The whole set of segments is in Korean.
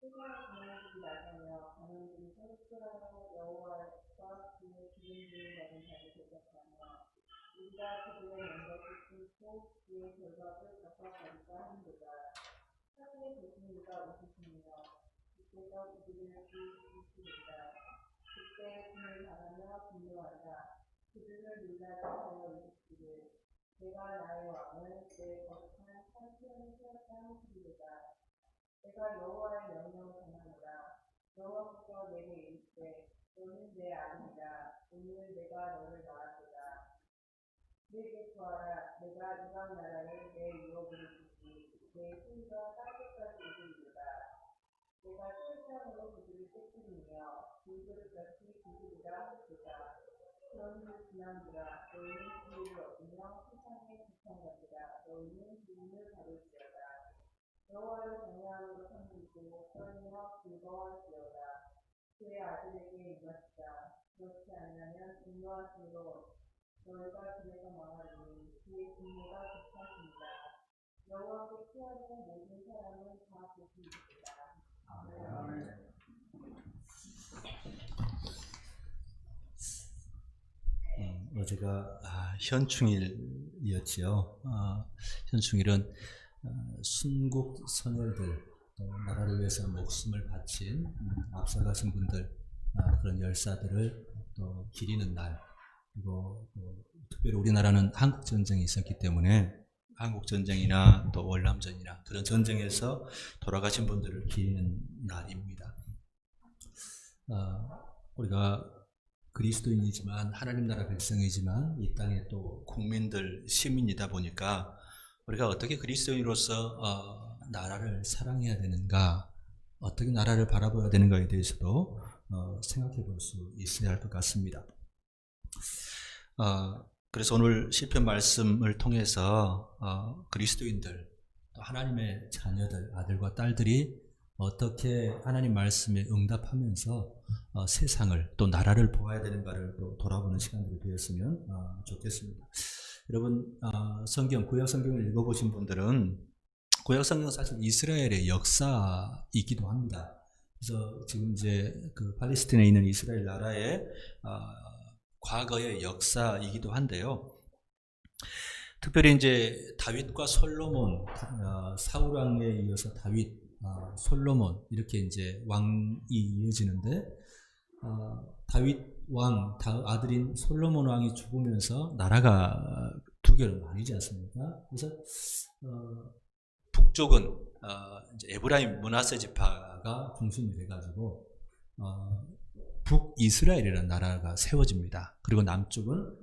세상의 장난들이 나가며 가난들이 서로서로 여호와와 그의 기름부음 받은 자를 대적하며 우리가 그들의 면적을 끊고 그의 결박을 갚아가리까 하는도다. 하늘의 조승우가 웃으시며 주께서 그들을 부르시리다. 그때 그를 바라며 분노하자. 그들을 놀라게 하여 이르시기를 내가 나의 왕을 내 거룩한 산지에 세웠다 하시리로다. 내가 여호와의 명령을 전하노라. 여호와께서 내게 이르시되 너는 내 아들이라. 오늘 내가 너를 낳았도다. 내게 구하라. 내가 이방 나라를 내 유업으로 주지. 내 손과 땅끝까지 이르리로다. 내가 철저함으로 그들을 깨뜨리며 돌들을 같이 그들이라 하리로다. 그러므로 지난주라. 너희는 기회를 얻으며 세상에 비판받으라. 너희는 기운을 받을지어다. 여호와를 경외함으로 섬기고 떨며 즐거워할지어다. 그의 아들에게 임하시다. 그렇지 않으면 분노하심으로 너희가 길에서 망하리니 그의 분노가 격하십니다. 여호와께 피하는 모든 사람은 다 복이 있으리라. 아멘. 어제가 현충일이었지요. 현충일은 순국 선열들, 나라를 위해서 목숨을 바친 앞서가신 분들, 그런 열사들을 또 기리는 날. 그리고 특별히 우리나라는 한국 전쟁이 있었기 때문에 한국 전쟁이나 또 월남전이나 그런 전쟁에서 돌아가신 분들을 기리는 날입니다. 우리가 그리스도인이지만 하나님 나라 백성이지만 이 땅에 또 국민들 시민이다 보니까 우리가 어떻게 그리스도인으로서 나라를 사랑해야 되는가, 어떻게 나라를 바라봐야 되는가에 대해서도 생각해 볼 수 있어야 할 것 같습니다. 그래서 오늘 시편 말씀을 통해서 그리스도인들, 또 하나님의 자녀들, 아들과 딸들이 어떻게 하나님 말씀에 응답하면서 세상을 또 나라를 보아야 되는가를 또 돌아보는 시간들이 되었으면 좋겠습니다. 여러분, 구약 성경을 읽어보신 분들은 구약 성경은 사실 이스라엘의 역사이기도 합니다. 그래서 지금 이제 그 팔레스타인에 있는 이스라엘 나라의 과거의 역사이기도 한데요. 특별히 이제 다윗과 솔로몬, 사울 왕에 이어서 다윗, 솔로몬 이렇게 이제 왕이 이어지는데 다윗 왕 아들인 솔로몬 왕이 죽으면서 나라가 두 개로 나뉘지 않습니까? 그래서 북쪽은 이제 에브라임 므낫세 지파가 중심이 돼가지고 북이스라엘이라는 나라가 세워집니다. 그리고 남쪽은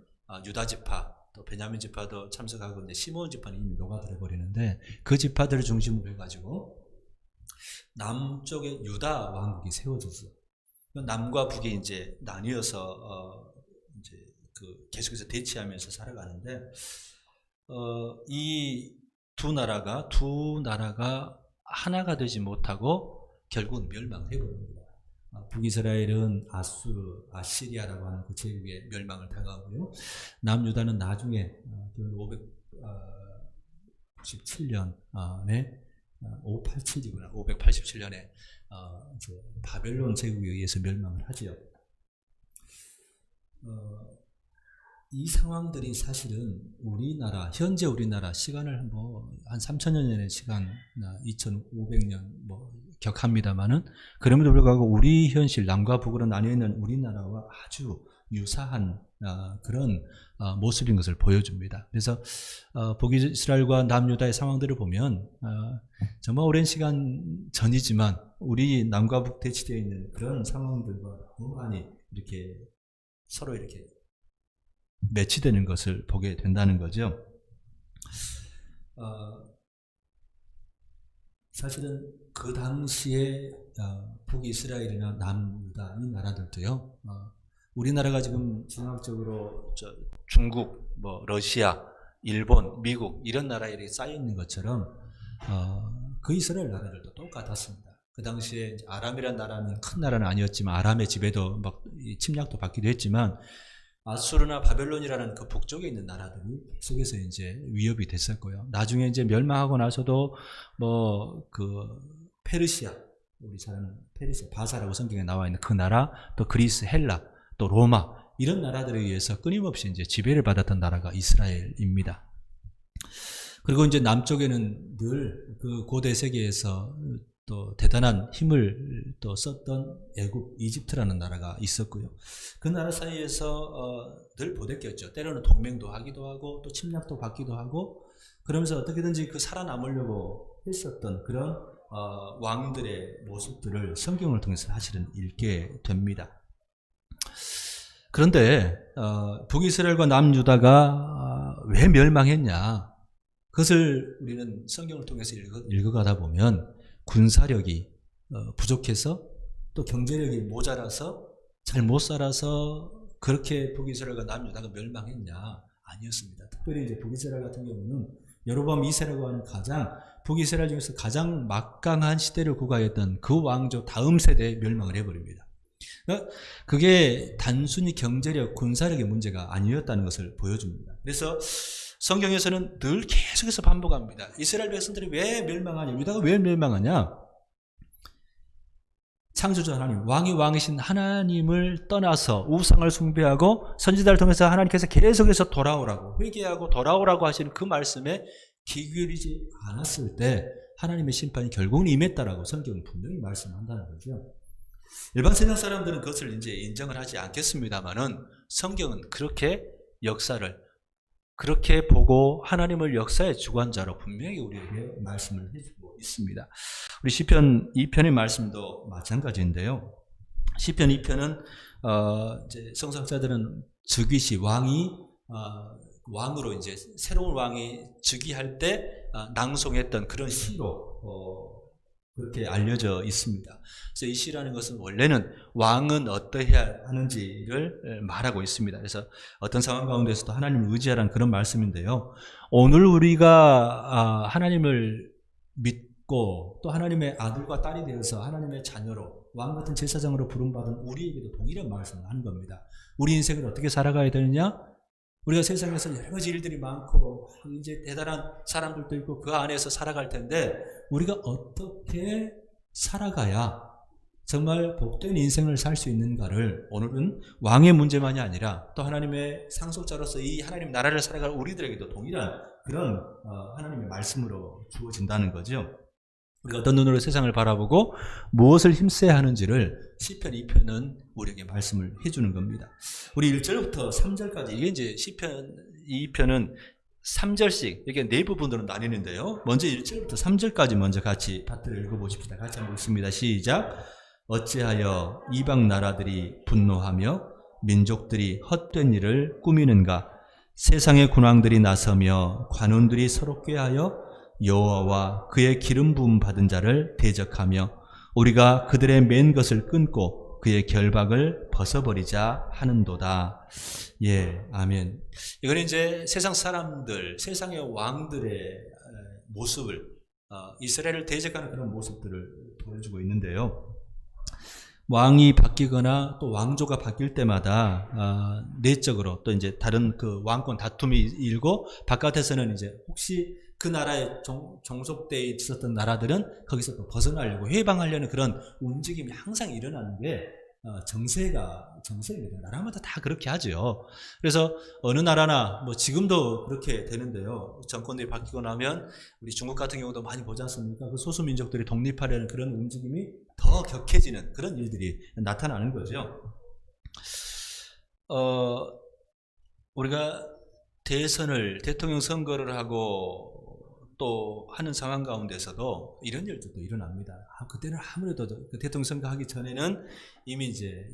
유다 지파, 또 베냐민 지파도 참석하고 이제 시므온 지파는 이미 녹아들어 버리는데 그 지파들을 중심으로 해가지고 남쪽에 유다 왕국이 세워졌어요. 남과 북이 이제 나뉘어서 이제 계속해서 대치하면서 살아가는데 이 두 나라가 하나가 되지 못하고 결국은 멸망해 버립니다. 북이스라엘은 아시리아라고 하는 그 제국의 멸망을 당하고요. 남유다는 나중에 597년에 587년에 바벨론 제국에 의해서 멸망을 하지요. 이 상황들이 사실은 현재 우리나라 시간을 한 3000여 년의 시간, 2500년 격합니다만은 그럼에도 불구하고 우리 현실 남과 북으로 나뉘어 있는 우리나라와 아주 유사한 그런 모습인 것을 보여줍니다. 그래서 북이스라엘과 남유다의 상황들을 보면 정말 오랜 시간 전이지만 우리 남과 북 대치되어 있는 그런 상황들과 너무 많이 이렇게 서로 이렇게 매치되는 것을 보게 된다는 거죠. 사실은 그 당시에 북이스라엘이나 남유다 이 나라들도요. 우리나라가 지금 진화학적으로 중국, 러시아, 일본, 미국 이런 나라에 이렇게 쌓여 있는 것처럼 그 이스라엘 나라들도 똑같았습니다. 그 당시에 아람이라는 나라는 큰 나라는 아니었지만 아람의 지배도 침략도 받기도 했지만 아수르나 바벨론이라는 그 북쪽에 있는 나라들이 계속해서 이제 위협이 됐었고요. 나중에 이제 멸망하고 나서도 뭐 그 페르시아, 우리 잘 아는 페르시아, 바사라고 성경에 나와 있는 그 나라, 또 그리스, 헬라, 또 로마, 이런 나라들에 의해서 끊임없이 이제 지배를 받았던 나라가 이스라엘입니다. 그리고 이제 남쪽에는 늘 그 고대 세계에서 또 대단한 힘을 또 썼던 애굽, 이집트라는 나라가 있었고요. 그 나라 사이에서 늘 부대꼈죠. 때로는 동맹도 하기도 하고 또 침략도 받기도 하고, 그러면서 어떻게든지 그 살아남으려고 했었던 그런 왕들의 모습들을 성경을 통해서 사실은 읽게 됩니다. 그런데 북이스라엘과 남유다가 왜 멸망했냐, 그것을 우리는 성경을 통해서 읽어가다 보면 군사력이 부족해서 또 경제력이 모자라서 잘 못 살아서 그렇게 북이스라엘과 남유다가 멸망했냐, 아니었습니다. 특별히 이제 북이스라엘 같은 경우는 여로보암 2세라고 하는 북이스라엘 중에서 가장 막강한 시대를 구가했던 그 왕조 다음 세대에 멸망을 해버립니다. 그러니까 그게 단순히 경제력, 군사력의 문제가 아니었다는 것을 보여줍니다. 그래서 성경에서는 늘 계속해서 반복합니다. 이스라엘 백성들이 왜 멸망하냐, 유다가 왜 멸망하냐, 창조주 하나님, 왕이 왕이신 하나님을 떠나서 우상을 숭배하고 선지자를 통해서 하나님께서 계속해서 돌아오라고, 회개하고 돌아오라고 하시는 그 말씀에 귀 기울이지 않았을 때 하나님의 심판이 결국은 임했다라고 성경은 분명히 말씀한다는 거죠. 일반 세상 사람들은 그것을 이제 인정을 하지 않겠습니다만은 성경은 그렇게 역사를 그렇게 보고 하나님을 역사의 주관자로 분명히 우리에게 말씀을 해주고 있습니다. 우리 시편 2편의 말씀도 마찬가지인데요. 시편 2편은 이제 성서학자들은 즉위시 왕으로 이제 새로운 왕이 즉위할 때 낭송했던 그런 시로 그렇게 알려져 있습니다. 그래서 이 시라는 것은 원래는 왕은 어떠해야 하는지를 말하고 있습니다. 그래서 어떤 상황 가운데서도 하나님을 의지하라는 그런 말씀인데요. 오늘 우리가 하나님을 믿고 또 하나님의 아들과 딸이 되어서 하나님의 자녀로 왕 같은 제사장으로 부름받은 우리에게도 동일한 말씀을 하는 겁니다. 우리 인생을 어떻게 살아가야 되느냐? 우리가 세상에서 여러 가지 일들이 많고 이제 대단한 사람들도 있고 그 안에서 살아갈 텐데, 우리가 어떻게 살아가야 정말 복된 인생을 살 수 있는가를 오늘은 왕의 문제만이 아니라 또 하나님의 상속자로서 이 하나님 나라를 살아갈 우리들에게도 동일한 그런 하나님의 말씀으로 주어진다는 거죠. 우리가 어떤 눈으로 세상을 바라보고 무엇을 힘써야 하는지를 시편 2편은 우리에게 말씀을 해주는 겁니다. 우리 1절부터 3절까지, 이게 이제 시편 2편은 3절씩 이렇게 네 부분으로 나뉘는데요. 먼저 1절부터 3절까지 먼저 같이 파트를 읽어보십시다. 같이 한번 읽습니다. 시작. 어찌하여 이방 나라들이 분노하며 민족들이 헛된 일을 꾸미는가? 세상의 군왕들이 나서며 관원들이 서로 꾀하여 여호와와 그의 기름 부음 받은 자를 대적하며 우리가 그들의 맨 것을 끊고 그의 결박을 벗어버리자 하는도다. 예, 아멘. 이건 이제 세상 사람들, 세상의 왕들의 모습을, 이스라엘을 대적하는 그런 모습들을 보여주고 있는데요. 왕이 바뀌거나 또 왕조가 바뀔 때마다 내적으로 또 이제 다른 그 왕권 다툼이 일고, 바깥에서는 이제 혹시 그 나라에 종속되어 있었던 나라들은 거기서 또 벗어나려고 해방하려는 그런 움직임이 항상 일어나는 게 정세입니다. 나라마다 다 그렇게 하죠. 그래서 어느 나라나 뭐 지금도 그렇게 되는데요. 정권들이 바뀌고 나면 우리 중국 같은 경우도 많이 보지 않습니까? 그 소수 민족들이 독립하려는 그런 움직임이 더 격해지는 그런 일들이 나타나는 거죠. 우리가 대통령 선거를 하고 또 하는 상황 가운데서도 이런 일들도 일어납니다. 그때는 아무래도 그 대통령 선거 하기 전에는 이미 이제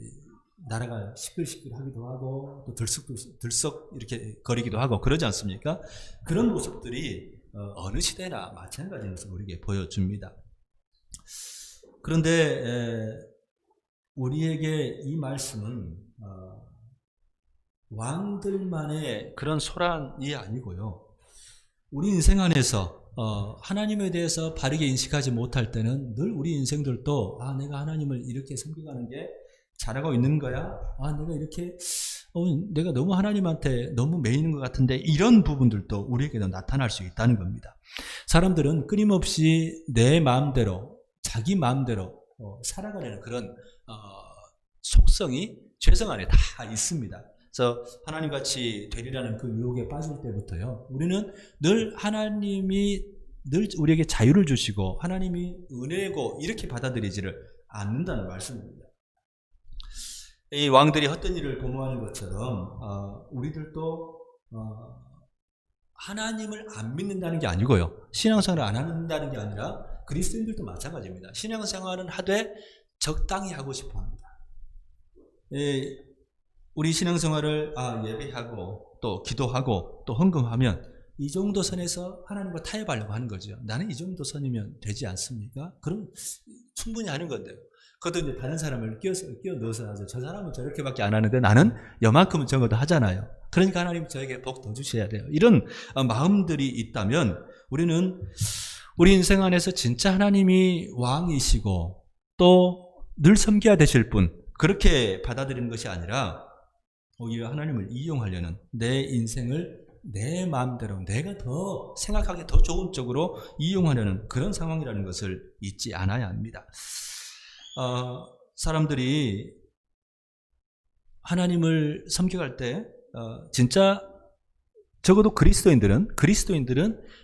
나라가 시끌시끌하기도 하고 또 들썩 이렇게 거리기도 하고 그러지 않습니까? 그런 모습들이 어느 시대나 마찬가지인 것을 우리에게 보여줍니다. 그런데 우리에게 이 말씀은 왕들만의 그런 소란이 아니고요. 우리 인생 안에서 하나님에 대해서 바르게 인식하지 못할 때는 늘 우리 인생들도 내가 하나님을 이렇게 섬겨가는 게 잘하고 있는 거야? 내가 이렇게 내가 너무 하나님한테 너무 매이는 것 같은데, 이런 부분들도 우리에게도 나타날 수 있다는 겁니다. 사람들은 끊임없이 내 마음대로, 자기 마음대로 살아가려는 그런 속성이 죄성 안에 다 있습니다. 그래서 하나님같이 되리라는 그 유혹에 빠질 때부터요, 우리는 늘 하나님이 늘 우리에게 자유를 주시고 하나님이 은혜고 이렇게 받아들이지를 않는다는 말씀입니다. 이 왕들이 헛된 일을 고모하는 것처럼 우리들도 하나님을 안 믿는다는 게 아니고요, 신앙생활을 안 한다는 게 아니라 그리스도인들도 마찬가지입니다. 신앙생활은 하되 적당히 하고 싶어 합니다. 우리 신앙생활을 예배하고 또 기도하고 또 헌금하면 이 정도 선에서 하나님과 타협하려고 하는 거죠. 나는 이 정도 선이면 되지 않습니까? 그럼 충분히 하는 건데요. 그것도 이제 다른 사람을 끼워 넣어서 하죠. 저 사람은 저렇게밖에 안 하는데 나는 여만큼은 적어도 하잖아요. 그러니까 하나님 저에게 복 더 주셔야 돼요. 이런 마음들이 있다면 우리는 우리 인생 안에서 진짜 하나님이 왕이시고 또 늘 섬겨야 되실 분, 그렇게 받아들이는 것이 아니라 오히려 하나님을 이용하려는, 내 인생을 내 마음대로 내가 더 생각하기 더 좋은 쪽으로 이용하려는 그런 상황이라는 것을 잊지 않아야 합니다. 사람들이 하나님을 섬겨갈 때 진짜 적어도 그리스도인들은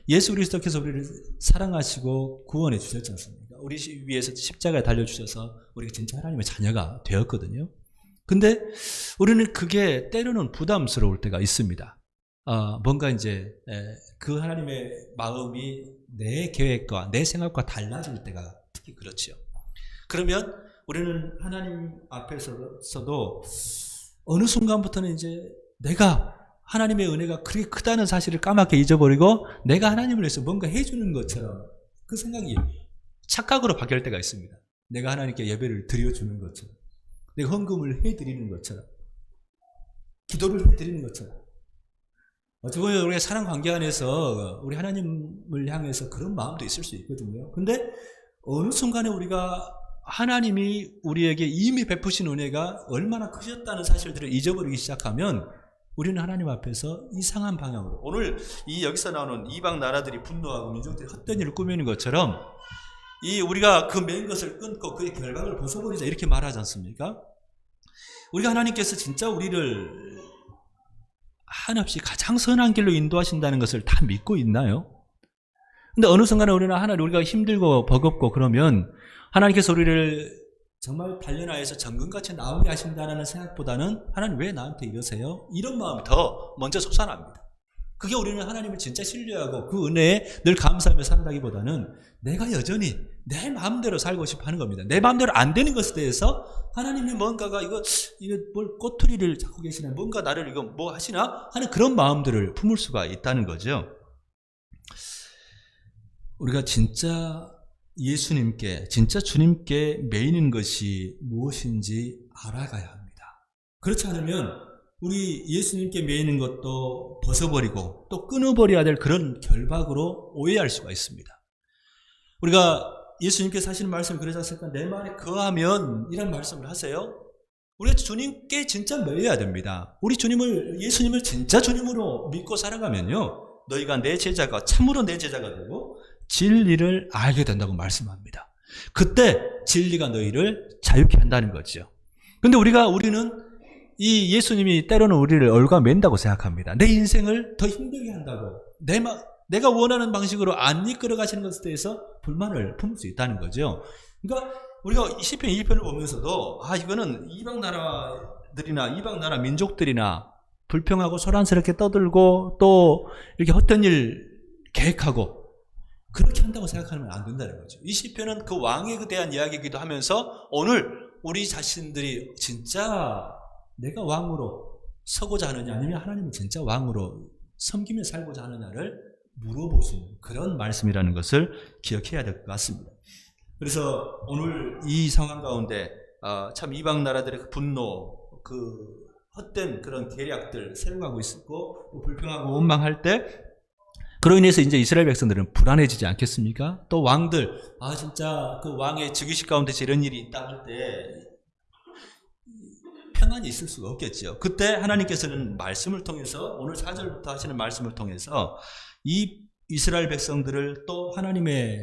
예수 그리스도께서 우리를 사랑하시고 구원해 주셨지 않습니까? 우리 위해서 십자가에 달려주셔서 우리가 진짜 하나님의 자녀가 되었거든요. 근데 우리는 그게 때로는 부담스러울 때가 있습니다. 뭔가 이제 그 하나님의 마음이 내 계획과 내 생각과 달라질 때가 특히 그렇죠. 그러면 우리는 하나님 앞에서도 어느 순간부터는 이제 내가 하나님의 은혜가 그렇게 크다는 사실을 까맣게 잊어버리고 내가 하나님을 위해서 뭔가 해주는 것처럼 그 생각이 착각으로 바뀔 때가 있습니다. 내가 하나님께 예배를 드려주는 것처럼, 내가 헌금을 해드리는 것처럼, 기도를 해드리는 것처럼. 어찌 보면 우리가 사랑 관계 안에서 우리 하나님을 향해서 그런 마음도 있을 수 있거든요. 근데 어느 순간에 우리가 하나님이 우리에게 이미 베푸신 은혜가 얼마나 크셨다는 사실들을 잊어버리기 시작하면 우리는 하나님 앞에서 이상한 방향으로, 오늘 여기서 나오는 이방 나라들이 분노하고 민족들이 헛된 일을 꾸미는 것처럼 우리가 그 맨 것을 끊고 그의 결박을 벗어버리자, 이렇게 말하지 않습니까? 우리가 하나님께서 진짜 우리를 한없이 가장 선한 길로 인도하신다는 것을 다 믿고 있나요? 근데 어느 순간에 우리가 힘들고 버겁고 그러면 하나님께서 우리를 정말 단련하여서 정금같이 나오게 하신다는 생각보다는 하나님 왜 나한테 이러세요? 이런 마음이 더 먼저 솟아납니다. 그게 우리는 하나님을 진짜 신뢰하고 그 은혜에 늘 감사하며 산다기보다는 내가 여전히 내 마음대로 살고 싶어 하는 겁니다. 내 마음대로 안 되는 것에 대해서 하나님이 뭔가가 이거 뭘 꼬투리를 잡고 계시나, 뭔가 나를 이거 뭐 하시나 하는 그런 마음들을 품을 수가 있다는 거죠. 우리가 진짜 예수님께, 진짜 주님께 매이는 것이 무엇인지 알아가야 합니다. 그렇지 않으면 우리 예수님께 매이는 것도 벗어버리고 또 끊어버려야 될 그런 결박으로 오해할 수가 있습니다. 우리가 예수님께서 하시는 말씀이 그러지 않습니까? 내 말에 거하면, 이런 말씀을 하세요. 우리가 주님께 진짜 매여야 됩니다. 우리 예수님을 진짜 주님으로 믿고 살아가면요, 너희가 내 제자가, 참으로 내 제자가 되고 진리를 알게 된다고 말씀합니다. 그때 진리가 너희를 자유케 한다는 거죠. 근데 우리는 이 예수님이 때로는 우리를 얽어맨다고 생각합니다. 내 인생을 더 힘들게 한다고, 내가 원하는 방식으로 안 이끌어 가시는 것에 대해서 불만을 품을 수 있다는 거죠. 그러니까 우리가 시편 2편을 보면서도 이거는 이방 나라들이나 이방 나라 민족들이나 불평하고 소란스럽게 떠들고 또 이렇게 헛된 일 계획하고 그렇게 한다고 생각하면 안 된다는 거죠. 이 시편은 그 왕에 대한 이야기이기도 하면서 오늘 우리 자신들이 진짜 내가 왕으로 서고자 하느냐, 아니면 하나님을 진짜 왕으로 섬기며 살고자 하느냐를 물어보시는 그런 말씀이라는 것을 기억해야 될 것 같습니다. 그래서 오늘 이 상황 가운데 참 이방 나라들의 그 분노, 그 헛된 그런 계략들 세워가고 있었고 불평하고 원망할 때, 그로 인해서 이제 이스라엘 백성들은 불안해지지 않겠습니까? 또 왕들, 진짜 그 왕의 즉위식 가운데서 이런 일이 있다 할 때 상관이 있을 수가 없겠죠. 그때 하나님께서는 말씀을 통해서 오늘 4절부터 하시는 말씀을 통해서 이 이스라엘 백성들을 또 하나님의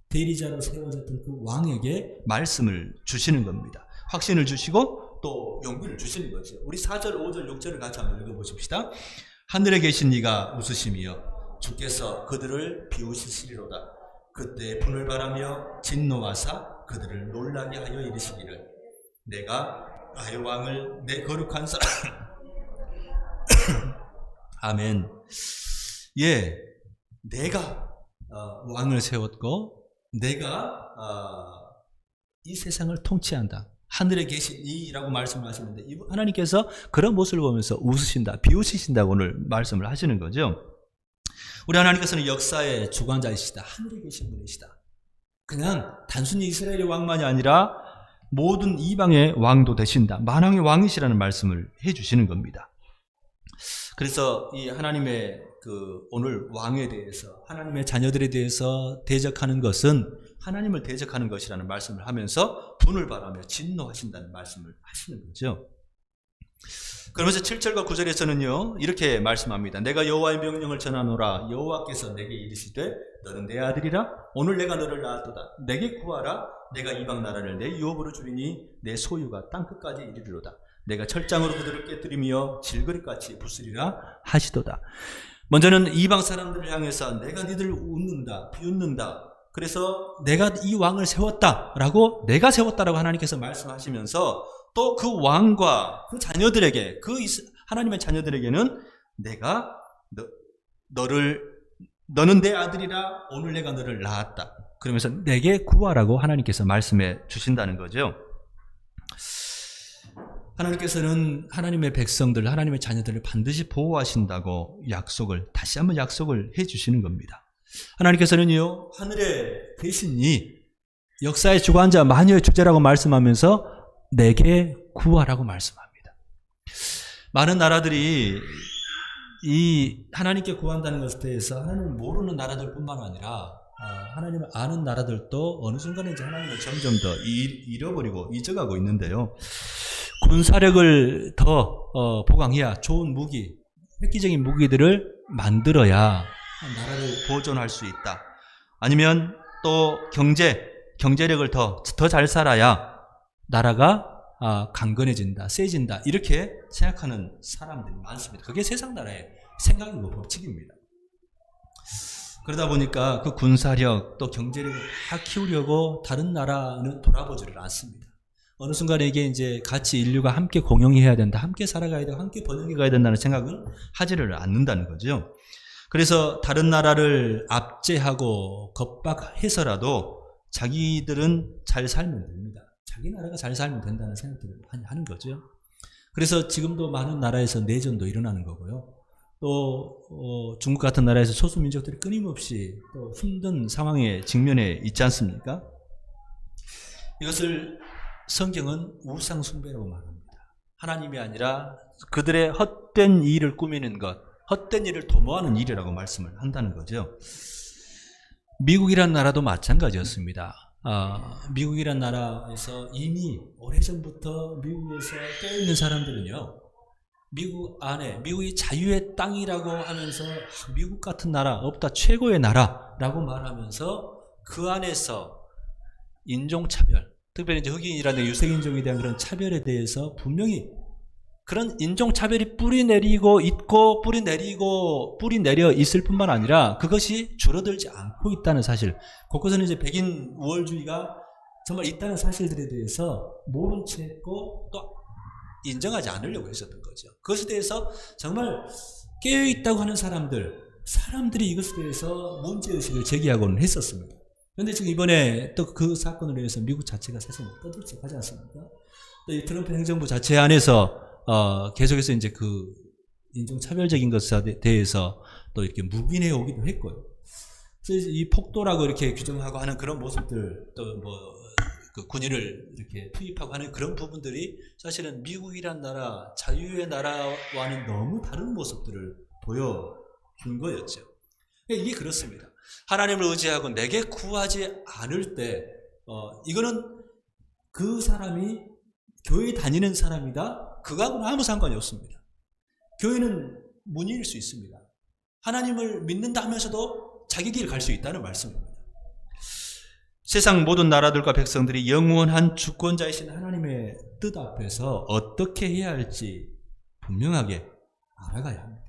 대리자로 세워졌던 그 왕에게 말씀을 주시는 겁니다. 확신을 주시고 또 용기를 주시는 거죠. 우리 4절, 5절, 6절을 같이 한번 읽어보십시다. 하늘에 계신 이가 웃으시며 주께서 그들을 비웃으시리로다. 그때 분을 바라며 진노하사 그들을 놀라게 하여 이르시기를 내가 나의 왕을 내 거룩한 사람 아멘. 예, 내가 왕을 세웠고 내가 이 세상을 통치한다. 하늘에 계신 이라고 말씀하시는데 하나님께서 그런 모습을 보면서 웃으신다, 비웃으신다고 오늘 말씀을 하시는 거죠. 우리 하나님께서는 역사의 주관자이시다. 하늘에 계신 분이시다. 그냥 단순히 이스라엘의 왕만이 아니라 모든 이방의 왕도 되신다. 만왕의 왕이시라는 말씀을 해주시는 겁니다. 그래서 이 하나님의 오늘 왕에 대해서 하나님의 자녀들에 대해서 대적하는 것은 하나님을 대적하는 것이라는 말씀을 하면서 분을 바라며 진노하신다는 말씀을 하시는 거죠. 그러면서 7절과 9절에서는요 이렇게 말씀합니다. 내가 여호와의 명령을 전하노라. 여호와께서 내게 이르시되 너는 내 아들이라. 오늘 내가 너를 낳았도다. 내게 구하라. 내가 이방 나라를 내 유업으로 주리니 내 소유가 땅끝까지 이르리로다. 내가 철장으로 그들을 깨뜨리며 질그릇같이 부수리라 하시도다. 먼저는 이방 사람들을 향해서 내가 니들을 웃는다, 비웃는다. 그래서 내가 이 왕을 세웠다라고, 내가 세웠다라고 하나님께서 말씀하시면서 또 그 왕과 그 자녀들에게, 하나님의 자녀들에게는 내가 너는 내 아들이라. 오늘 내가 너를 낳았다. 그러면서 내게 구하라고 하나님께서 말씀해 주신다는 거죠. 하나님께서는 하나님의 백성들, 하나님의 자녀들을 반드시 보호하신다고 다시 한번 약속을 해 주시는 겁니다. 하나님께서는요, 하늘에 계신 이 역사의 주관자, 만유의 주제라고 말씀하면서 내게 구하라고 말씀합니다. 많은 나라들이 이 하나님께 구한다는 것에 대해서 하나님을 모르는 나라들뿐만 아니라 하나님을 아는 나라들도 어느 순간에 이제 하나님을 점점 더 잃어버리고 잊어가고 있는데요. 군사력을 더 보강해야 좋은 무기, 획기적인 무기들을 만들어야 나라를 보존할 수 있다. 아니면 또 경제력을 더 잘 살아야 나라가 강건해진다, 세진다, 이렇게 생각하는 사람들이 많습니다. 그게 세상 나라의 생각이고 법칙입니다. 그러다 보니까 그 군사력 또 경제력을 다 키우려고 다른 나라는 돌아보지를 않습니다. 어느 순간에 이게 이제 같이 인류가 함께 공용해야 된다, 함께 살아가야 되고 함께 번영해 가야 된다는 생각은 하지를 않는다는 거죠. 그래서 다른 나라를 압제하고 겁박해서라도 자기들은 잘 살면 됩니다. 자기 나라가 잘 살면 된다는 생각들을 하는 거죠. 그래서 지금도 많은 나라에서 내전도 일어나는 거고요. 또 중국 같은 나라에서 소수민족들이 끊임없이 또 힘든 상황에 직면해 있지 않습니까? 이것을 성경은 우상 숭배라고 말합니다. 하나님이 아니라 그들의 헛된 일을 꾸미는 것, 헛된 일을 도모하는 일이라고 말씀을 한다는 거죠. 미국이란 나라도 마찬가지였습니다. 미국이란 나라에서 이미 오래전부터 미국에서 깨어있는 사람들은요, 미국이 자유의 땅이라고 하면서 미국 같은 나라 없다, 최고의 나라라고 말하면서 그 안에서 인종차별, 특별히 이제 흑인이라든가 유색인종에 대한 그런 차별에 대해서 분명히 그런 인종차별이 뿌리 내려 있을 뿐만 아니라 그것이 줄어들지 않고 있다는 사실, 곳곳에는 이제 백인 우월주의가 정말 있다는 사실들에 대해서 모른 채 했고 또 인정하지 않으려고 했었던 거죠. 그것에 대해서 정말 깨어있다고 하는 사람들이 이것에 대해서 문제의식을 제기하고는 했었습니다. 그런데 지금 이번에 또 그 사건으로 인해서 미국 자체가 사실 떠들썩하지 않습니까? 또 이 트럼프 행정부 자체 안에서 계속해서 이제 그 인종차별적인 것에 대해서 또 이렇게 묵인해 오기도 했고요. 그래서 이 폭도라고 이렇게 규정하고 하는 그런 모습들, 또 그 군인을 이렇게 투입하고 하는 그런 부분들이 사실은 미국이란 나라, 자유의 나라와는 너무 다른 모습들을 보여준 거였죠. 이게 그렇습니다. 하나님을 의지하고 내게 구하지 않을 때, 이거는 그 사람이 교회 다니는 사람이다. 그거하고는 아무 상관이 없습니다. 교회는 문의일 수 있습니다. 하나님을 믿는다 하면서도 자기 길 갈 수 있다는 말씀입니다. 세상 모든 나라들과 백성들이 영원한 주권자이신 하나님의 뜻 앞에서 어떻게 해야 할지 분명하게 알아가야 합니다.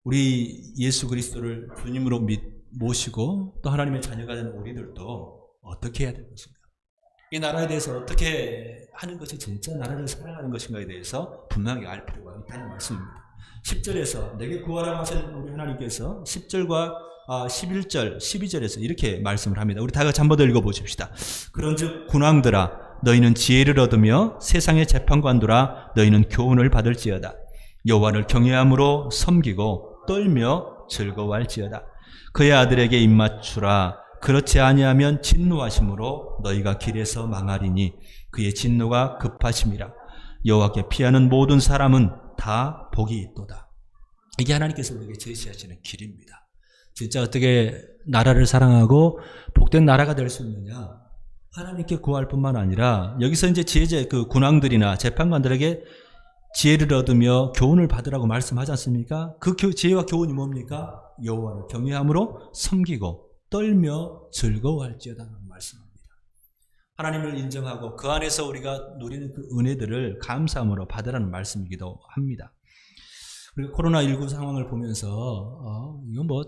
우리 예수 그리스도를 주님으로 모시고 또 하나님의 자녀가 된 우리들도 어떻게 해야 될 것인가? 이 나라에 대해서 어떻게 하는 것이 진짜 나라를 사랑하는 것인가에 대해서 분명하게 알 필요가 있다는 말씀입니다. 10절에서 내게 구하라고 하신 우리 하나님께서 10절과 11절, 12절에서 이렇게 말씀을 합니다. 우리 다 같이 한 번 더 읽어보십시다. 그런즉 군왕들아 너희는 지혜를 얻으며 세상의 재판관들아 너희는 교훈을 받을지어다. 여호와를 경외함으로 섬기고 떨며 즐거워할지어다. 그의 아들에게 입맞추라. 그렇지 아니하면 진노하심으로 너희가 길에서 망하리니 그의 진노가 급하심이라. 여호와께 피하는 모든 사람은 다 복이 있도다. 이게 하나님께서 우리에게 제시하시는 길입니다. 진짜 어떻게 나라를 사랑하고 복된 나라가 될 수 있느냐? 하나님께 구할 뿐만 아니라 여기서 이제 지혜자 그 군왕들이나 재판관들에게 지혜를 얻으며 교훈을 받으라고 말씀하지 않습니까? 그 지혜와 교훈이 뭡니까? 여호와를 경외함으로 섬기고 떨며 즐거워할지어다는 말씀입니다. 하나님을 인정하고 그 안에서 우리가 누리는 그 은혜들을 감사함으로 받으라는 말씀이기도 합니다. 그리고 코로나19 상황을 보면서 이건 뭐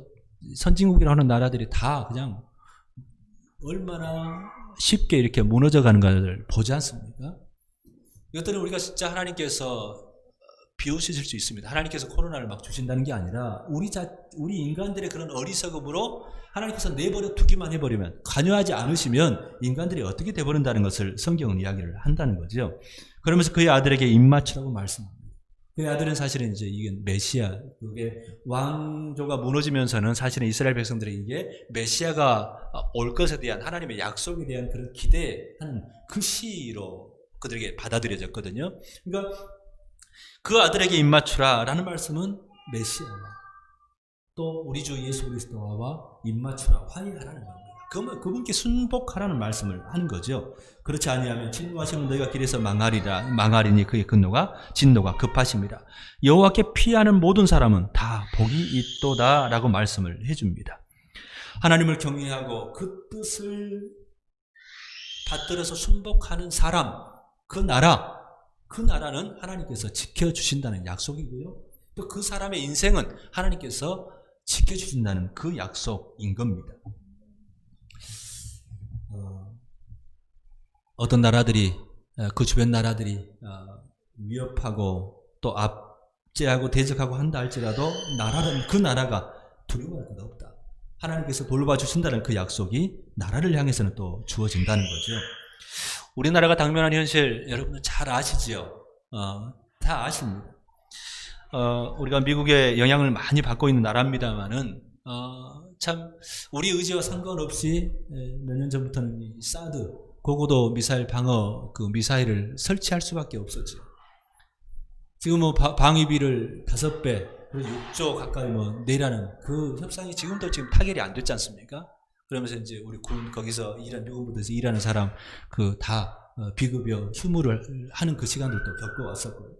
선진국이라고 하는 나라들이 다 그냥 얼마나 쉽게 이렇게 무너져가는 것을 보지 않습니까? 이것들은 우리가 진짜 하나님께서 비우실 수 있습니다. 하나님께서 코로나를 막 주신다는 게 아니라 우리 인간들의 그런 어리석음으로 하나님께서 내버려 두기만 해버리면, 관여하지 않으시면 인간들이 어떻게 돼버린다는 것을 성경은 이야기를 한다는 거죠. 그러면서 그의 아들에게 입맞추라고 말씀합니다. 그의 아들은 사실은 이제 이게 메시아, 그게 왕조가 무너지면서는 사실은 이스라엘 백성들이 이게 메시아가 올 것에 대한 하나님의 약속에 대한 그런 기대하는 그 시로 그들에게 받아들여졌거든요. 그러니까 그 아들에게 입맞추라 라는 말씀은 메시아와 또 우리 주 예수 그리스도와 입맞추라, 화해하라는 겁니다. 그분께 순복하라는 말씀을 하는 거죠. 그렇지 아니하면 진노하시면 너희가 길에서 망하리니 그의 진노가 급하심이라. 여호와께 피하는 모든 사람은 다 복이 있도다 라고 말씀을 해줍니다. 하나님을 경외하고 그 뜻을 받들어서 순복하는 사람, 그 나라는 하나님께서 지켜주신다는 약속이고요. 또 그 사람의 인생은 하나님께서 지켜주신다는 그 약속인 겁니다. 어떤 나라들이, 그 주변 나라들이 위협하고 또 압제하고 대적하고 한다 할지라도 그 나라가 두려워할 것 없다. 하나님께서 돌봐주신다는 그 약속이 나라를 향해서는 또 주어진다는 거죠. 우리나라가 당면한 현실 여러분은 잘 아시지요? 다 아십니다. 우리가 미국의 영향을 많이 받고 있는 나라입니다만은 참 우리 의지와 상관없이 몇 년 전부터는 이 사드 고고도 미사일 방어 그 미사일을 설치할 수밖에 없었죠. 지금 뭐 방위비를 5배, 6조 가까이 뭐 내라는 그 협상이 지금 타결이 안 됐지 않습니까? 그러면서 이제 우리 거기서 미국 부대에서 일하는 사람 다 비급여 휴무를 하는 그 시간들도 겪어왔었고요.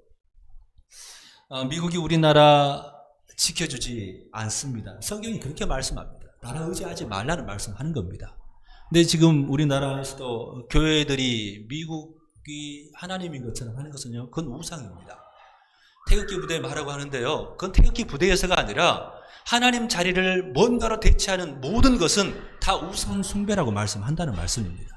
미국이 우리나라 지켜주지 않습니다. 성경이 그렇게 말씀합니다. 나라 의지하지 말라는 말씀하는 겁니다. 근데 지금 우리나라에서도 교회들이 미국이 하나님인 것처럼 하는 것은요, 그건 우상입니다. 태극기 부대 말하고 하는데요, 그건 태극기 부대에서가 아니라 하나님 자리를 뭔가로 대체하는 모든 것은 다 우상 숭배라고 말씀한다는 말씀입니다.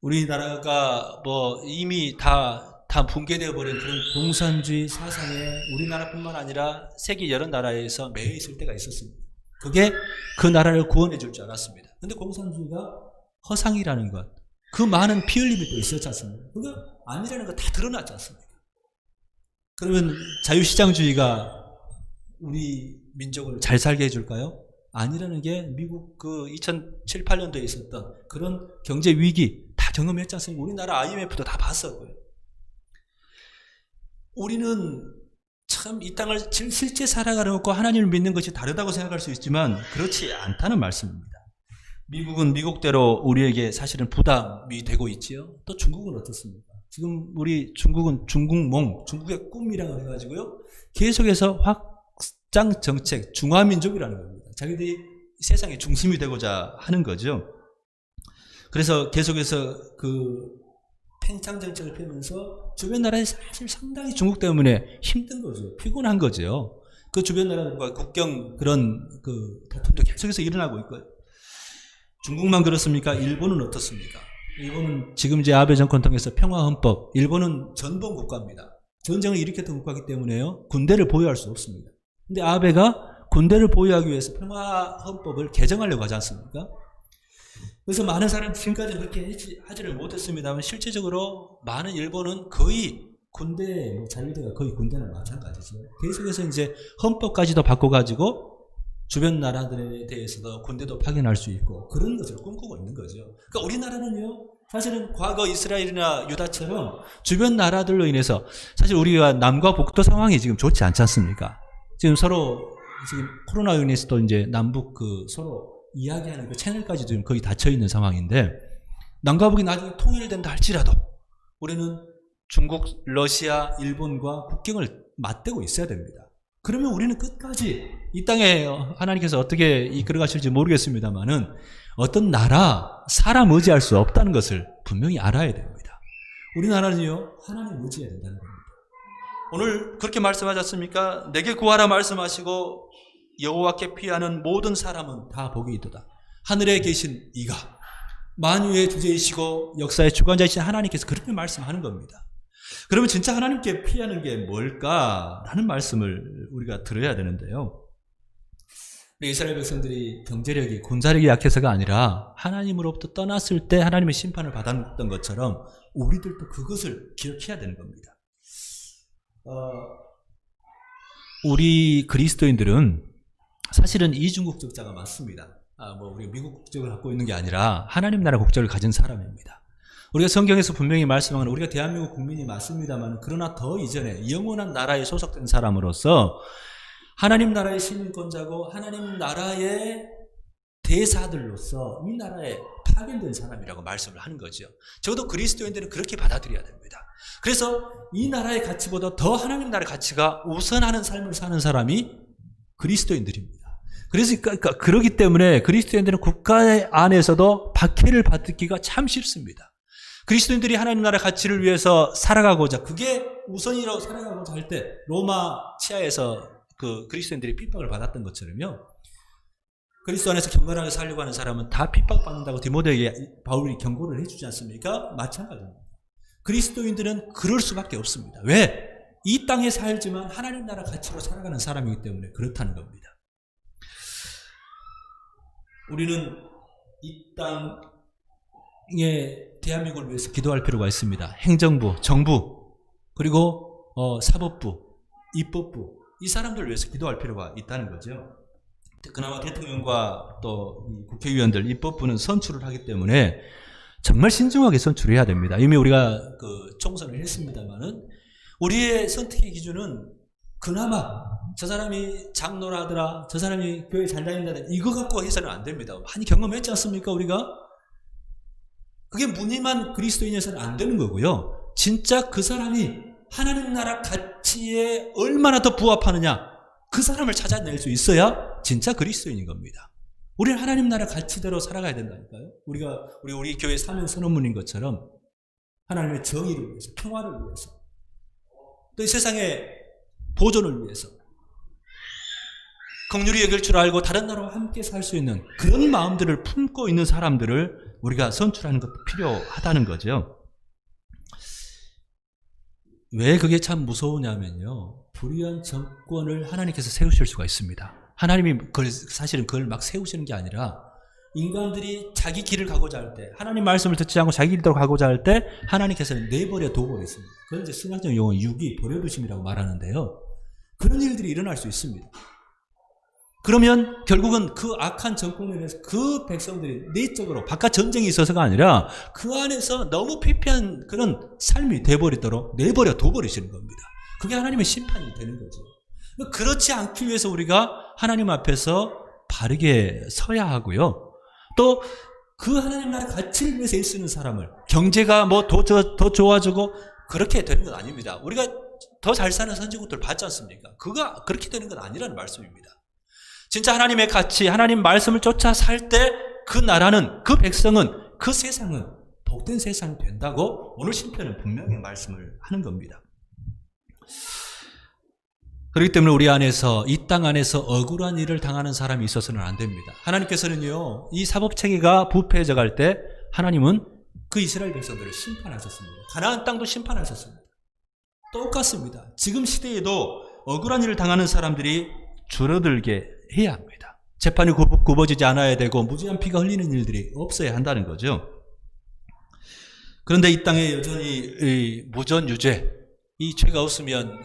우리나라가 뭐 이미 다 붕괴되어 버린 그런 공산주의 사상에 우리나라뿐만 아니라 세계 여러 나라에서 매여 있을 때가 있었습니다. 그게 그 나라를 구원해 줄 줄 알았습니다. 근데 공산주의가 허상이라는 것, 그 많은 피 흘림이 또 있었지 않습니까? 그거 아니라는 거 다 드러났지 않습니까? 그러면 자유시장주의가 우리 민족을 잘 살게 해줄까요? 아니라는 게 미국 그 2007, 8년도에 있었던 그런 경제 위기 다 경험했지 않습니까? 우리나라 IMF도 다 봤었고요. 우리는 참 이 땅을 실제 살아가려고 하나님을 믿는 것이 다르다고 생각할 수 있지만 그렇지 않다는 말씀입니다. 미국은 미국대로 우리에게 사실은 부담이 되고 있지요. 또 중국은 어떻습니까? 지금 우리 중국은 중국몽, 중국의 꿈이라고 해가지고요. 계속해서 확장 정책, 중화민족이라는 겁니다. 자기들이 세상의 중심이 되고자 하는 거죠. 그래서 계속해서 그 팽창 정책을 펴면서 주변 나라에 사실 상당히 중국 때문에 힘든 거죠. 피곤한 거죠. 그 주변 나라들과 국경 그런 그 다툼도 계속해서 일어나고 있고요. 중국만 그렇습니까? 일본은 어떻습니까? 일본은 지금 이제 아베 정권 통해서 평화헌법, 일본은 전범 국가입니다. 전쟁을 일으켰던 국가이기 때문에요. 군대를 보유할 수 없습니다. 근데 아베가 군대를 보유하기 위해서 평화헌법을 개정하려고 하지 않습니까? 그래서 많은 사람들이 지금까지 그렇게 하지를 못했습니다만 실제적으로 많은 일본은 거의 군대, 자유대가 거의 군대나 마찬가지죠. 계속해서 이제 헌법까지도 바꿔가지고 주변 나라들에 대해서도 군대도 파견할 수 있고 그런 것을 꿈꾸고 있는 거죠. 그러니까 우리나라는요, 사실은 과거 이스라엘이나 유다처럼 주변 나라들로 인해서 사실 우리가 남과 북도 상황이 지금 좋지 않지 않습니까? 지금 서로 지금 코로나로 인해서도 이제 남북 그 서로 이야기하는 그 채널까지도 지금 거의 닫혀 있는 상황인데 남과 북이 나중에 통일된다 할지라도 우리는 중국, 러시아, 일본과 국경을 맞대고 있어야 됩니다. 그러면 우리는 끝까지 이 땅에 하나님께서 어떻게 이끌어 가실지 모르겠습니다만은 어떤 나라, 사람 의지할 수 없다는 것을 분명히 알아야 됩니다. 우리나라는요, 하나님 의지해야 된다는 겁니다. 오늘 그렇게 말씀하셨습니까? 내게 구하라 말씀하시고 여호와께 피하는 모든 사람은 다 복이 있도다. 하늘에 계신 이가 만유의 주제이시고 역사의 주관자이신 하나님께서 그렇게 말씀하는 겁니다. 그러면 진짜 하나님께 피하는 게 뭘까라는 말씀을 우리가 들어야 되는데요. 이스라엘 백성들이 경제력이, 군사력이 약해서가 아니라 하나님으로부터 떠났을 때 하나님의 심판을 받았던 것처럼 우리들도 그것을 기억해야 되는 겁니다. 우리 그리스도인들은 사실은 이중국적자가 맞습니다. 우리가 미국 국적을 갖고 있는 게 아니라 하나님 나라 국적을 가진 사람입니다. 우리가 성경에서 분명히 말씀하는 우리가 대한민국 국민이 맞습니다만 그러나 더 이전에 영원한 나라에 소속된 사람으로서 하나님 나라의 시민권자고 하나님 나라의 대사들로서 이 나라에 파견된 사람이라고 말씀을 하는 거죠. 적어도 그리스도인들은 그렇게 받아들여야 됩니다. 그래서 이 나라의 가치보다 더 하나님 나라의 가치가 우선하는 삶을 사는 사람이 그리스도인들입니다. 그래서 그러기 때문에 그리스도인들은 국가 안에서도 박해를 받기가 참 쉽습니다. 그리스도인들이 하나님 나라 가치를 위해서 살아가고자 그게 우선이라고 살아가고자 할 때 로마 치하에서 그 그리스도인들이 핍박을 받았던 것처럼요. 그리스도 안에서 경건하게 살려고 하는 사람은 다 핍박받는다고 디모데에게 바울이 경고를 해주지 않습니까? 마찬가지입니다. 그리스도인들은 그럴 수밖에 없습니다. 왜? 이 땅에 살지만 하나님 나라 가치로 살아가는 사람이기 때문에 그렇다는 겁니다. 우리는 이 땅에 대한민국을 위해서 기도할 필요가 있습니다. 행정부, 정부, 그리고 사법부, 입법부 이 사람들을 위해서 기도할 필요가 있다는 거죠. 그나마 대통령과 또 국회의원들, 입법부는 선출을 하기 때문에 정말 신중하게 선출해야 됩니다. 이미 우리가 그 총선을 했습니다만은 우리의 선택의 기준은 그나마 저 사람이 장로라더라, 저 사람이 교회 잘 다닌다더라 이거 갖고 해서는 안 됩니다. 많이 경험했지 않습니까 우리가? 그게 무늬만 그리스도인이어서는 안 되는 거고요. 진짜 그 사람이 하나님 나라 가치에 얼마나 더 부합하느냐 그 사람을 찾아낼 수 있어야 진짜 그리스도인인 겁니다. 우리는 하나님 나라 가치대로 살아가야 된다니까요. 우리 교회 사명 선언문인 것처럼 하나님의 정의를 위해서, 평화를 위해서, 또 이 세상의 보존을 위해서 긍휼히 여길 줄 알고 다른 나라와 함께 살 수 있는 그런 마음들을 품고 있는 사람들을 우리가 선출하는 것도 필요하다는 거죠. 왜 그게 참 무서우냐면요. 불의한 정권을 하나님께서 세우실 수가 있습니다. 하나님이 사실은 그걸 막 세우시는 게 아니라 인간들이 자기 길을 가고자 할 때, 하나님 말씀을 듣지 않고 자기 길대로 가고자 할 때 하나님께서는 내버려 둬버렸습니다. 그건 이제 신학적 용어는 유기, 버려두심이라고 말하는데요. 그런 일들이 일어날 수 있습니다. 그러면 결국은 그 악한 정권에 대해서 그 백성들이 내적으로 바깥 전쟁이 있어서가 아니라 그 안에서 너무 피폐한 그런 삶이 돼버리도록 내버려 둬버리시는 겁니다. 그게 하나님의 심판이 되는 거죠. 그렇지 않기 위해서 우리가 하나님 앞에서 바르게 서야 하고요. 또 그 하나님 나라 가치를 위해서 애쓰는 사람을, 경제가 뭐 더 좋아지고 그렇게 되는 건 아닙니다. 우리가 더 잘 사는 선진국들 봤지 않습니까? 그가 그렇게 되는 건 아니라는 말씀입니다. 진짜 하나님의 가치, 하나님 말씀을 쫓아 살 때 그 나라는, 그 백성은, 그 세상은 복된 세상이 된다고 오늘 신편은 분명히 말씀을 하는 겁니다. 그렇기 때문에 우리 안에서, 이 땅 안에서 억울한 일을 당하는 사람이 있어서는 안 됩니다. 하나님께서는요, 이 사법체계가 부패해져 갈 때 하나님은 그 이스라엘 백성들을 심판하셨습니다. 가나안 땅도 심판하셨습니다. 똑같습니다. 지금 시대에도 억울한 일을 당하는 사람들이 줄어들게 해야 합니다. 재판이 굽어지지 않아야 되고 무지한 피가 흘리는 일들이 없어야 한다는 거죠. 그런데 이 땅에 여전히 무전유죄, 이 죄가 없으면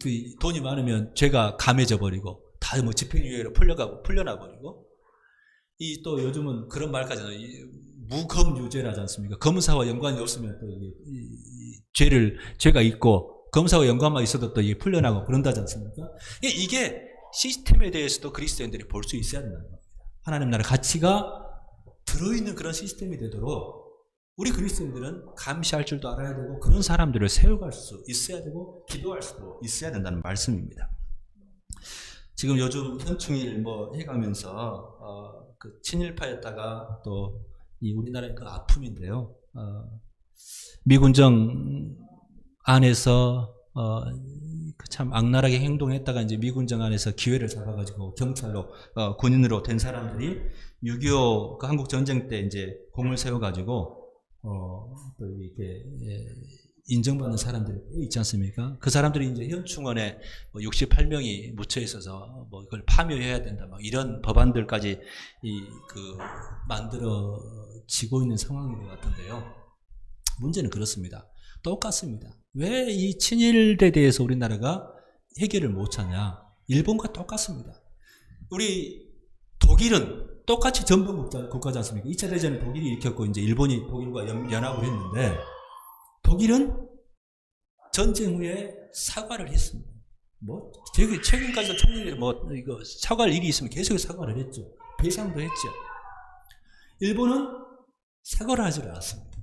그 돈이 많으면 죄가 감해져 버리고 다 뭐 집행유예로 풀려나 버리고, 이 또 요즘은 그런 말까지 하잖아요. 무검유죄라지 않습니까? 검사와 연관이 없으면 또 죄가 있고 검사와 연관만 있어도 또 이게 풀려나고 그런다지 않습니까? 이게 시스템에 대해서도 그리스도인들이 볼 수 있어야 된다는 겁니다. 하나님 나라 가치가 들어있는 그런 시스템이 되도록 우리 그리스도인들은 감시할 줄도 알아야 되고 그런 사람들을 세워갈 수 있어야 되고 기도할 수도 있어야 된다는 말씀입니다. 지금 요즘 현충일 뭐 해가면서 그 친일파였다가 또 이 우리나라의 그 아픔인데요. 미군정 안에서 참 악랄하게 행동했다가 이제 미군정 안에서 기회를 잡아가지고 경찰로 군인으로 된 사람들이 6.25 그 한국 전쟁 때 이제 공을 세워가지고 또 이렇게 인정받는 사람들이 있지 않습니까? 그 사람들이 이제 현충원에 68명이 묻혀 있어서 뭐 이걸 파묘해야 된다, 막 이런 법안들까지 만들어지고 있는 상황인 것 같은데요. 문제는 그렇습니다. 똑같습니다. 왜 이 친일에 대해서 우리나라가 해결을 못 찾냐? 일본과 똑같습니다. 우리 독일은 똑같이 전범 국가지 않습니까? 2차 대전을 독일이 일으켰고 이제 일본이 독일과 연합을 했는데, 독일은 전쟁 후에 사과를 했습니다. 뭐 최근까지도 총리들이 이거 사과할 일이 있으면 계속 사과를 했죠. 배상도 했죠. 일본은 사과를 하지 않았습니다.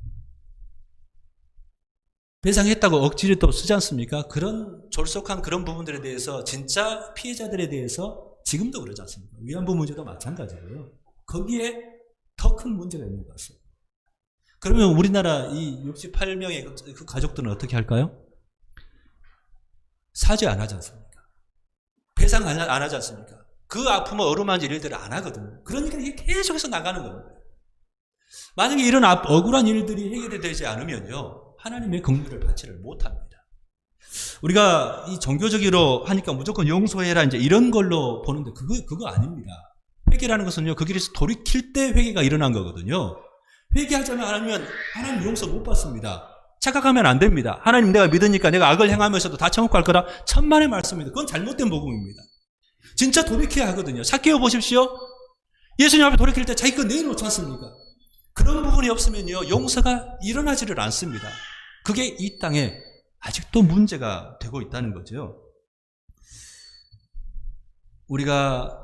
배상했다고 억지로 또 쓰지 않습니까? 그런 졸속한 그런 부분들에 대해서, 진짜 피해자들에 대해서 지금도 그러지 않습니까? 위안부 문제도 마찬가지고요. 거기에 더 큰 문제가 있는 것 같습니다. 그러면 우리나라 이 68명의 그 가족들은 어떻게 할까요? 사죄 안 하지 않습니까? 배상 안 하지 않습니까? 그 아픔을 어루만질 일들을 안 하거든요. 그러니까 이게 계속해서 나가는 겁니다. 만약에 이런 억울한 일들이 해결이 되지 않으면요, 하나님의 긍휼을 받지를 못합니다. 우리가 이 종교적으로 하니까 무조건 용서해라 이제 이런 걸로 보는데 그거 아닙니다. 회개라는 것은요, 그 길에서 돌이킬 때 회개가 일어난 거거든요. 회개하자면 하나님 용서 못 받습니다. 착각하면 안 됩니다. 하나님 내가 믿으니까 내가 악을 행하면서도 다 천국 갈 거라, 천만의 말씀입니다. 그건 잘못된 복음입니다. 진짜 돌이켜야 하거든요. 삭개오 보십시오. 예수님 앞에 돌이킬 때 자기 거 내놓지 않습니까? 그런 부분이 없으면요, 용서가 일어나지를 않습니다. 그게 이 땅에 아직도 문제가 되고 있다는 거죠. 우리가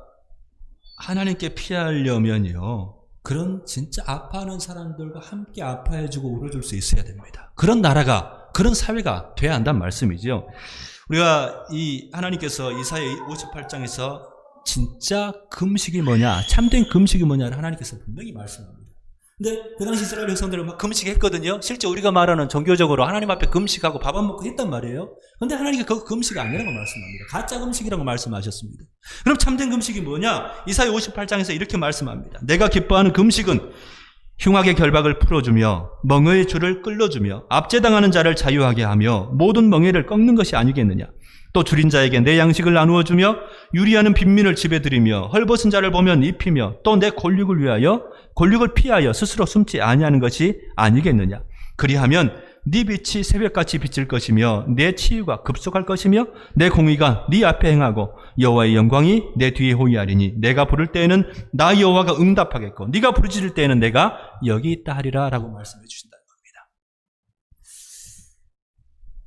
하나님께 피하려면요, 그런 진짜 아파하는 사람들과 함께 아파해주고 울어줄 수 있어야 됩니다. 그런 나라가, 그런 사회가 돼야 한다는 말씀이죠. 우리가 하나님께서 이사야 58장에서 진짜 금식이 뭐냐, 참된 금식이 뭐냐를 하나님께서 분명히 말씀합니다. 근데 그 당시 이스라엘 백성들은 막 금식했거든요. 실제 우리가 말하는 종교적으로 하나님 앞에 금식하고 밥 안 먹고 했단 말이에요. 근데 하나님께 그거 금식이 아니라고 말씀합니다. 가짜 금식이라고 말씀하셨습니다. 그럼 참된 금식이 뭐냐? 이사야 58장에서 이렇게 말씀합니다. 내가 기뻐하는 금식은 흉악의 결박을 풀어주며 멍에의 줄을 끌어주며 압제당하는 자를 자유하게 하며 모든 멍에를 꺾는 것이 아니겠느냐? 또 줄인 자에게 내 양식을 나누어 주며 유리하는 빈민을 집에 들이며 헐벗은 자를 보면 입히며 또 내 권력을 피하여 스스로 숨지 아니하는 것이 아니겠느냐? 그리하면 네 빛이 새벽같이 비칠 것이며 내 치유가 급속할 것이며 내 공의가 네 앞에 행하고 여호와의 영광이 내 뒤에 호위하리니 내가 부를 때에는 나 여호와가 응답하겠고 네가 부르짖을 때에는 내가 여기 있다 하리라 라고 말씀해 주신다는 겁니다.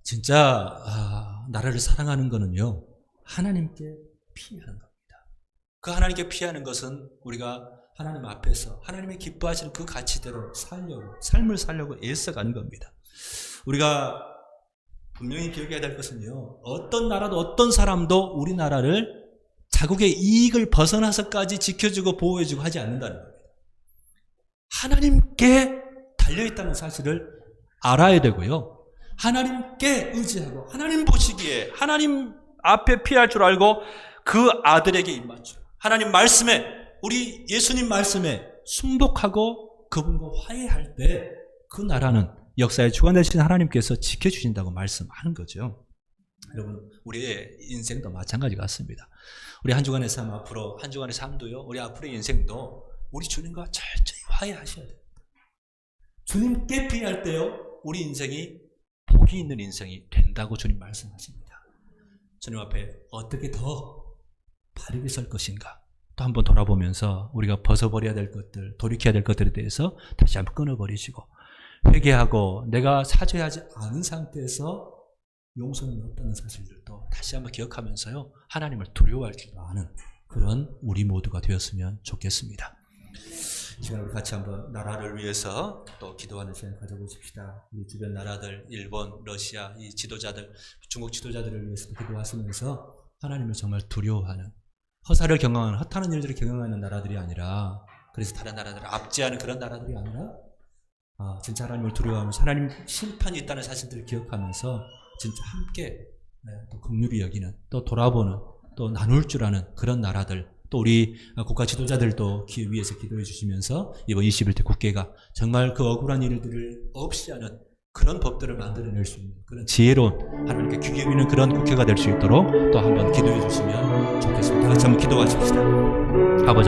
진짜 나라를 사랑하는 거는요, 하나님께 피하는 겁니다. 그 하나님께 피하는 것은 우리가 하나님 앞에서 하나님의 기뻐하시는 그 가치대로 삶을 살려고 애써가는 겁니다. 우리가 분명히 기억해야 될 것은요, 어떤 나라도 어떤 사람도 우리나라를 자국의 이익을 벗어나서까지 지켜주고 보호해주고 하지 않는다는 겁니다. 하나님께 달려있다는 사실을 알아야 되고요. 하나님께 의지하고 하나님 보시기에 하나님 앞에 피할 줄 알고 그 아들에게 입맞추고 하나님 말씀에, 우리 예수님 말씀에 순복하고 그분과 화해할 때 그 나라는 역사의 주관 되신 하나님께서 지켜주신다고 말씀하는 거죠. 여러분, 우리의 인생도 마찬가지 같습니다. 우리 한 주간의 삶 앞으로, 한 주간의 삶도요, 우리 앞으로의 인생도 우리 주님과 철저히 화해하셔야 돼요. 주님께 피할 때요, 우리 인생이 복이 있는 인생이 된다고 주님 말씀하십니다. 주님 앞에 어떻게 더 바르게 설 것인가 또 한번 돌아보면서 우리가 벗어버려야 될 것들, 돌이켜야 될 것들에 대해서 다시 한번 끊어버리시고 회개하고 내가 사죄하지 않은 상태에서 용서는 없다는 사실들도 다시 한번 기억하면서요, 하나님을 두려워할 줄 아는 그런 우리 모두가 되었으면 좋겠습니다. 지금 우리 같이 한번 나라를 위해서 또 기도하는 시간 가져보십시다. 우리 주변 나라들, 일본, 러시아, 이 지도자들, 중국 지도자들을 위해서 기도하시면서 하나님을 정말 두려워하는, 허사를 경영하는, 허탄한 일들을 경영하는 나라들이 아니라, 그래서 다른 나라들을 압제하는 그런 나라들이 아니라, 진짜 하나님을 두려워하면서 하나님 심판이 있다는 사실들을 기억하면서 진짜 함께 또 긍휼히 여기는, 또 돌아보는, 또 나눌 줄 아는 그런 나라들, 또 우리 국가 지도자들도 위해서 기도해 주시면서 이번 21대 국회가 정말 그 억울한 일들을 없이 하는 그런 법들을 만들어낼 수 있는 그런 지혜로운, 하나님께 귀 기울이는 그런 국회가 될 수 있도록 또 한번 기도해 주시면 좋겠습니다. 같이 한번 기도하십시다. 아버지 하나님,